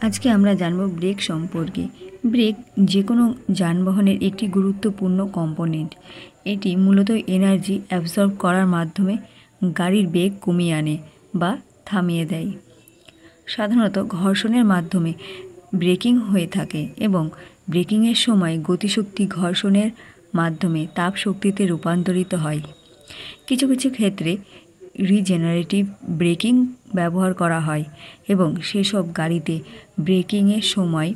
আজকে আমরা জানব ব্রেক সম্পর্কে। ব্রেক যে কোনো যানবাহনের একটি গুরুত্বপূর্ণ কম্পোনেন্ট। এটি মূলত এনার্জি অ্যাবসর্ব করার মাধ্যমে গাড়ির বেগ কমিয়ে আনে বা থামিয়ে দেয়। সাধারণত ঘর্ষণের মাধ্যমে ব্রেকিং হয়ে থাকে এবং ব্রেকিংয়ের সময় গতিশক্তি ঘর্ষণের মাধ্যমে তাপ শক্তিতে রূপান্তরিত হয়। কিছু কিছু ক্ষেত্রে রিজেনারেটিভ ব্রেকিং ব্যবহার করা হয় এবং সেসব গাড়িতে ব্রেকিংয়ের সময়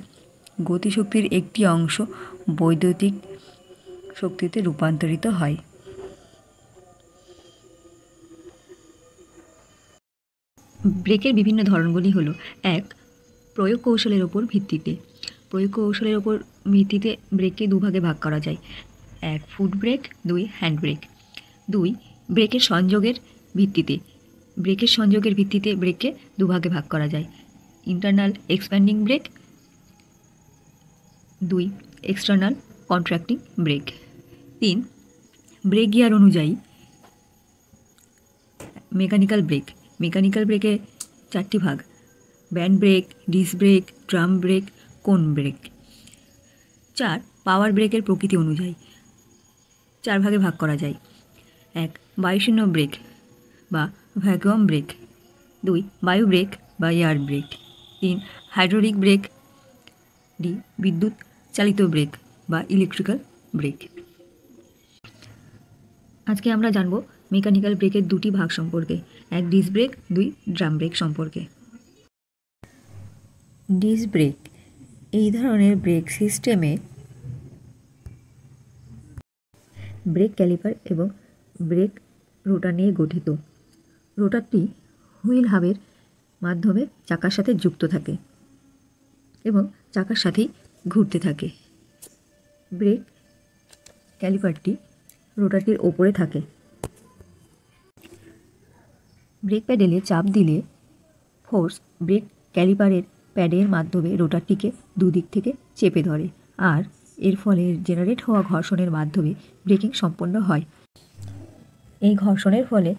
গতিশক্তির একটি অংশ বৈদ্যুতিক শক্তিতে রূপান্তরিত হয়। ব্রেকের বিভিন্ন ধরনগুলি হলো: 1. প্রয়োগ কৌশলের ওপর ভিত্তিতে। প্রয়োগ কৌশলের ওপর ভিত্তিতে ব্রেককে দুভাগে ভাগ করা যায়: 1. Foot brake, 2. Hand brake. 2. ব্রেকের সংযোগের ভিত্তিতে। ব্রেকের সংযোগের ভিত্তিতে ব্রেককে দুভাগে ভাগ করা যায়: internal expanding brake, 2. External contracting brake. 3. Brake gear অনুযায়ী মেকানিক্যাল ব্রেক। মেকানিক্যাল ব্রেকের 4টি ভাগ: band brake, disc brake, drum brake, cone brake. 4. Power ব্রেকের প্রকৃতি অনুযায়ী 4 ভাগে ভাগ করা যায়: 1. বায়ুশূন্য ব্রেক বা ভ্যাকুয়াম ব্রেক, 2. বায়ু ব্রেক বা air brake, 3. Hydraulic brake, D. বিদ্যুৎ চালিত ব্রেক বা ইলেকট্রিক্যাল ব্রেক। আজকে আমরা জানব মেকানিক্যাল ব্রেকের 2টি ভাগ সম্পর্কে: 1. Disc brake, 2. ড্রাম ব্রেক সম্পর্কে। ডিস্ক ব্রেক এই ধরনের ব্রেক সিস্টেমে ব্রেক ক্যালিপার এবং ব্রেক রোটার নিয়ে গঠিত। রোটারটি হুইল হাবের মাধ্যমে চাকার সাথে যুক্ত থাকে এবং চাকার সাথেই ঘুরতে থাকে। ব্রেক ক্যালিপারটি রোটারটির ওপরে থাকে। ব্রেক প্যাডেলে চাপ দিলে ফোর্স ব্রেক ক্যালিপারের প্যাডের মাধ্যমে রোটারটিকে দুদিক থেকে চেপে ধরে, আর এর ফলে জেনারেট হওয়া ঘর্ষণের মাধ্যমে ব্রেকিং সম্পন্ন হয়। এই ঘর্ষণের ফলে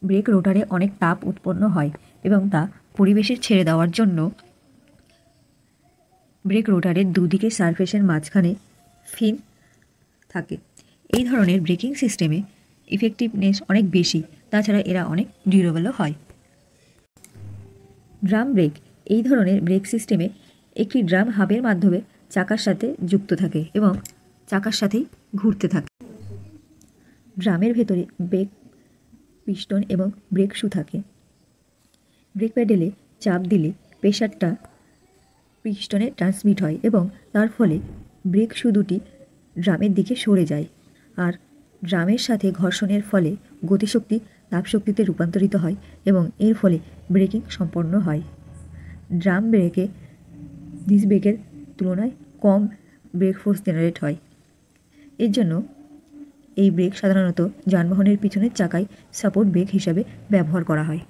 ব্রেক রোটারে অনেক তাপ উৎপন্ন হয় এবং তা পরিবেশে ছেড়ে দেওয়ার জন্য ব্রেক রোটারের দুদিকের সারফেসের মাঝখানে ফিন থাকে। এই ধরনের ব্রেকিং সিস্টেমে ইফেক্টিভনেস অনেক বেশি, তাছাড়া এরা অনেক ডিউরেবলও হয়। ড্রাম ব্রেক এই ধরনের ব্রেক সিস্টেমে একটি ড্রাম হাবের মাধ্যমে চাকার সাথে যুক্ত থাকে এবং চাকার সাথেই ঘুরতে থাকে। ড্রামের ভেতরে ব্রেক পিস্টন এবং ব্রেক শু থাকে। ব্রেক প্যাডেলে চাপ দিলে প্রেশারটা পিস্টনে ট্রান্সমিট হয় এবং তার ফলে ব্রেক শু দুটি ড্রামের দিকে সরে যায়, আর ড্রামের সাথে ঘর্ষণের ফলে গতিশক্তি তাপশক্তিতে রূপান্তরিত হয় এবং এর ফলে ব্রেকিং সম্পন্ন হয়। ড্রাম ব্রেকে ডিস্ক ব্রেকের তুলনায় কম ব্রেক ফোর্স জেনারেট হয়। এর জন্য এই ব্রেক সাধারণত যানবাহনের পিছনের চাকায় সাপোর্ট ব্রেক হিসাবে ব্যবহার করা হয়।